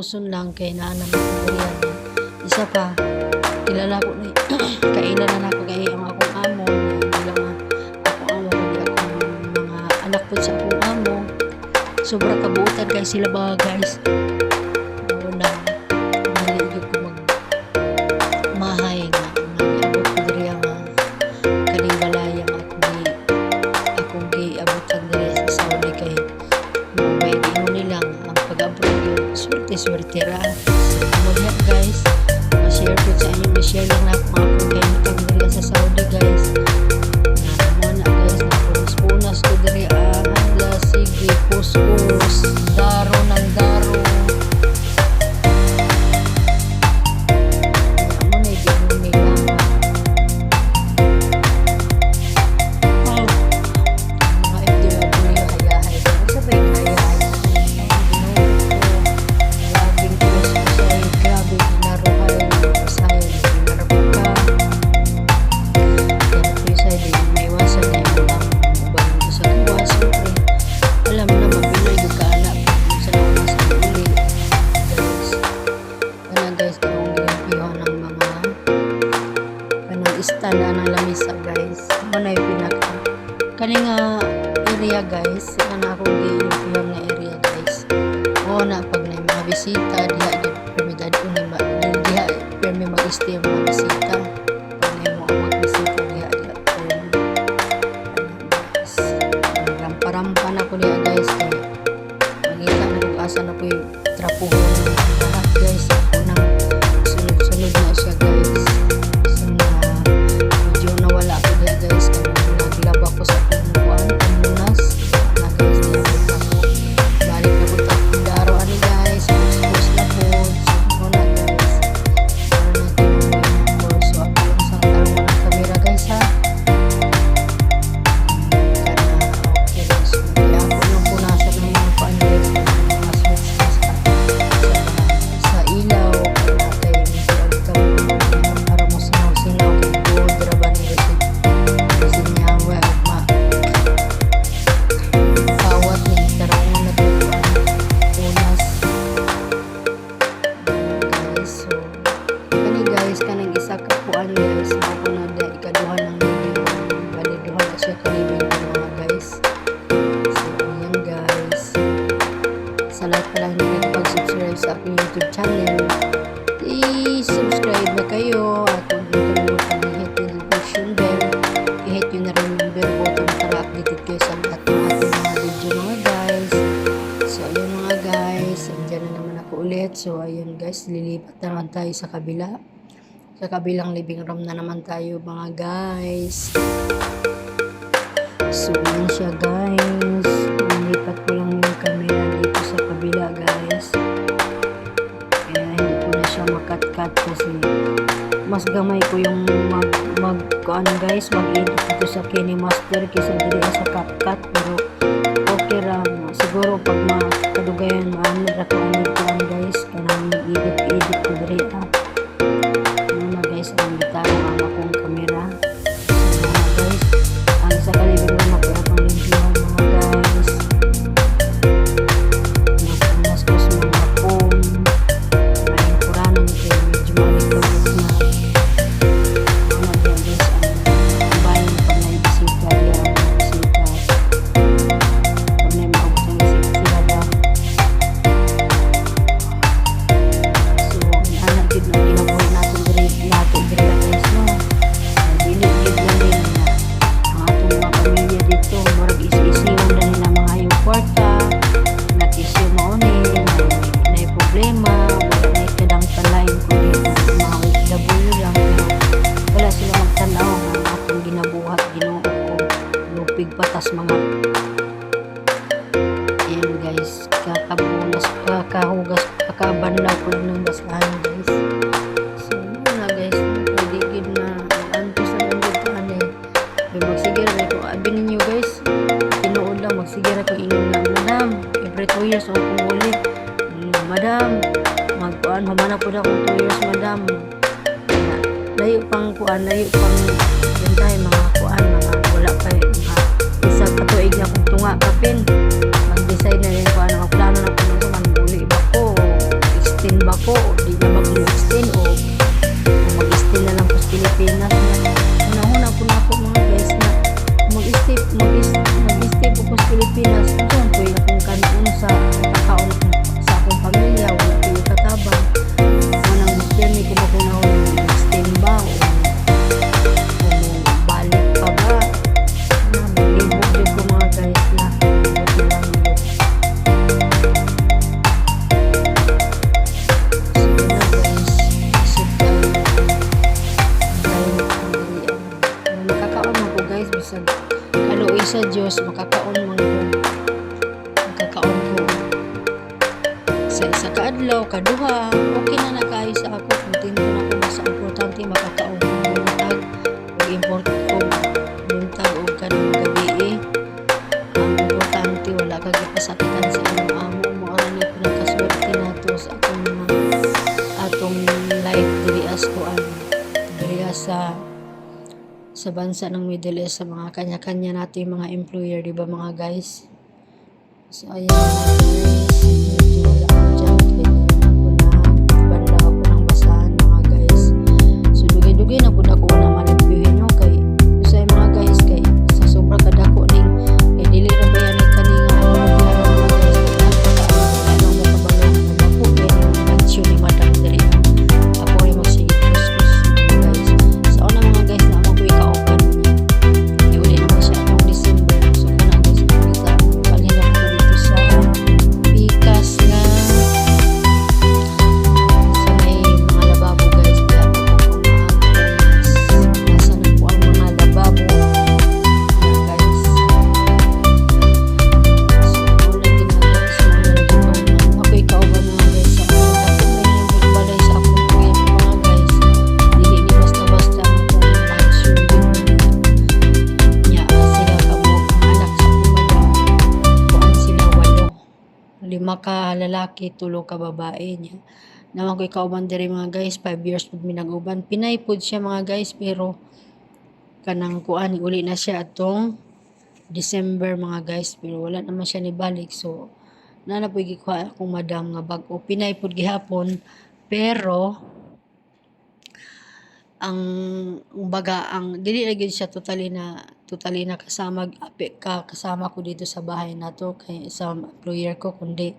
susun lang kay naanam ko diriya. Isa pa kilala ko ni kailan na ako kay ang akong amo bilang akong amo kay akong mga anak po sa akong amo. Sobra kabuutan kay sila ba guys. Una nalilig ko mag mahay nga naliabot ko diriya nga kaning balaya nga akong giabotan diriya sa Saudi kay may gino nilang ang pag-abroad yun swerte ra. So guys, ma-share ko sa inyo, ma-share lang na ako mga kagamitan diriya sa Saudi guys. Na guys, na punas ko diriya hangla sige kuskus daro ng daro. Amo na gino nila mga FW hayahay sabay hayahay istanda ng lamisa guys. Manay pinaka kaning area guys, kana akong giimpiyong nga area guys. O na pag may mga bisita diha gid permidad ko ni diha permi mag-stay ang mga bisita. Pag may mo ang bisita diha rampa na ko diha guys kay makita na kung asa na po yung trapuhon lahat guys. Ako nang sunod na siya guys. Kanang isa ka puan guys ako na da ikaduha ng video baliduhan na siya kalibin mga guys. So ayan guys, sa lahat pala hindi nakapag-subscribe sa aking YouTube channel, i-subscribe na kayo at huwag nyo kalimutan i-hit yung notification bell, i-hit yun na rin yung bell button para updated kayo sa lahat ng ating mga video mga guys. So ayan mga guys, andyan na naman ako ulit. So ayan guys, lilipat naman tayo sa kabila. Sa kabilang living room na naman tayo mga guys. So yan siya guys. Nilipat ko lang yung camera dito sa kabila guys. Kaya hindi ko na siya makat-cut kasi mas gamay ko yung mag-kuan guys, mag-edit dito sa KineMaster kaysa dito sa CapCut. Pero okay ra. Siguro pag makadugayan maanod ako ang guys. Kaya mag-edit ko dito guys, ang gitara ang akong kamera. So mga guys, ang sa kalibin na magkira pang limpiyuhan mga guys. Napunas ko sa mga phone. Maraming kuranan kayo medyo malikabot na. Mga guys, ang bayan pag naibisita yan, bisita. Pag na maabot ang sila daw. So, anak din na ginabuhay natin nato dira guys no. Dilig na din ang atong mga pamilya dito. Murag isi-isiwan na nila mga yung kwarta. Nakisyo mo ni may problema. Wala na ikadang talain kundi mga OFW lang. Pero wala sila magtanaw ang atong ginabuhat ginoo ko. Lupig patas mga ayan guys. Kakabunas, kakahugas, kakabanlaw ko lang ng basahan guys. Abi ninyo guys, tinuod lang magsigira ko ingon na madam, every 2 years ako muli. Madam, magkuan humana po na akong 2 years madam. Layo pang kuan, layo pang bintay mga kuan, mga wala pa mga isa katuig na akong tunga kapin. Mag-decide na rin kuan, ang plano na po naman muli ba ko Tapos makakaon ko sa isa ka adlaw kaduha, okay na kayo sa ako. Kontento na ko, basta importante makakaon ko buntag ug buntag og kanang gabi. Ang importante wala ka gipasakitan sa imong amo. Mao ni pinakaswerte nato sa atong life diri as kuan, diri sa bansa ng Middle East, sa mga kanya-kanya nato yung mga employer, di ba mga guys? So ayan mga guys, medyo wala ako dyan, kaya banda ako ng basahan mga guys. So dugay-dugay na po ako na malipyuhin nyo kay sa mga guys, kay sa sobrang kadako ning kay dili ra ba yan ay kaninga mga guys, napakaano mo kabalong na dako kay yung mansyon ni madam diri. Ako ay magsigit kuskus guys. Sa una mga guys na ako ikauban niya. Iuli naman siya atong December. So kana guys, kita palhin ako dito sa Pikas nga sa may mga lababo guys. Kaya nasa na po ang mga lababo guys. So wala ginagawa sa mga nagkauban. Ako ikauban mga guys. Sa mga may balay sa akong kuya mga guys. Dili ni basta-basta akong mansyon niya sila kabuok ang anak sa akong madam. Kuan sila 8, 5 ka lalaki, 3 ka babae niya. Naman ko ikauban diri mga guys, 5 years pud mi nag-uban. Pinay pud siya mga guys, pero kanang kuan uli na siya atong December mga guys, pero wala naman siya ni balik. So na po gikuha akong madam nga bag-o. Pinay pud gihapon, pero ang baga ang dili na gyud siya totally na kasama ko dito sa bahay nato kay sa employer ko, kundi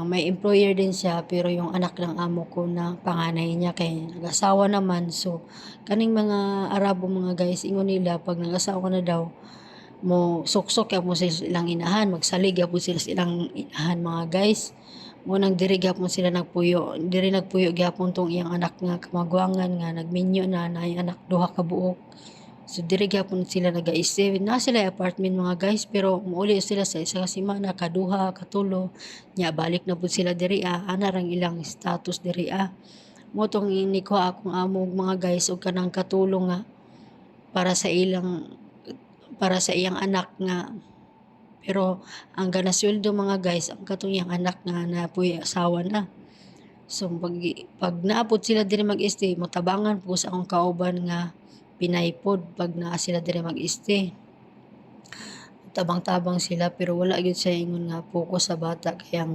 may employer din siya, pero yung anak ng amo ko na panganay niya kay nag-asawa naman. So kaning mga Arabo mga guys, ingon nila pag nag-asawa na daw mo suksok ya mo silang inahan, magsalig ya po sila silang inahan mga guys. Munang diri gyapon sila nagpuyo gyapon tong iyang anak nga kamagwangan nga nagminyo na yung anak duha ka buok. So diri gyapon sila nagaisip na sila apartment mga guys, pero muuli sila sa isa ka semana, kaduha, katulo nya balik na pud sila diri ana rang ilang status diri mo tong inikuha akong amo mga guys og kanang katulong nga para sa iyang anak nga. Pero ang ganasweldo mga guys, ang katong iyang anak nga napuy asawa na. So pag naapod sila diri mag-stay, motabangan po sa akong kauban nga Pinay pod pag naa sila diri mag-stay. Tabang-tabang sila, pero wala gyud sa ingon nga focus sa bata, kaya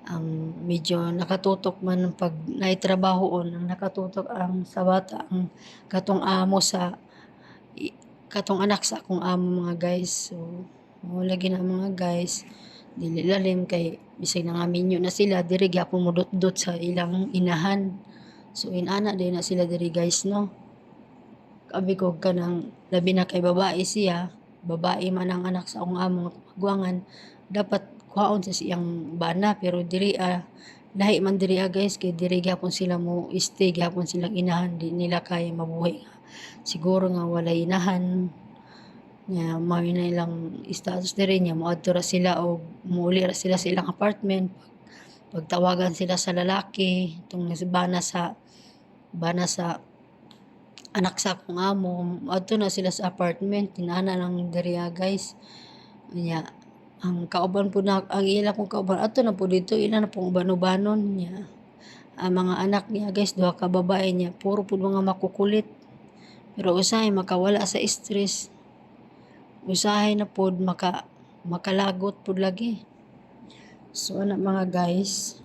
ang medyo nakatutok man pag naitrabahoon, ang nakatutok ang sa bata ang katong anak sa akong amo mga guys. So lagi na mga guys, dili lalim kay bisag na nga minyo na sila diri gyapon modot-dot sa ilang inahan. So inana din na sila diri guys no. Kabi ko kanang labi na kay babae siya, babae man ang anak sa akong amo magwangan, dapat kuhaon sa siyang bana, pero diri lahi man diri guys, kay diri gyapon sila mo stay, gyapon silang inahan, di nila kaya mabuhay siguro nga walay inahan nya mao na ilang status diri nya moadto ra sila o muuli ra sila sa ilang apartment. Pagtawagan sila sa lalaki tong bana sa anak sa akong amo, adto na sila sa apartment, tinana lang diri guys nya. Ang kauban po na ang ila kong kauban adto na po dito, ila na pong bano-banon nya. Ang mga anak niya guys, duha ka babae niya, puro po mga makukulit, pero usahay makawala sa stress, usahay na pod makalagot pod lagi. So ana mga guys,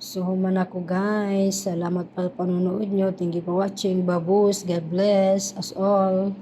so human ako guys, salamat pa panonood nyo, thank you for watching, babus, God bless us all.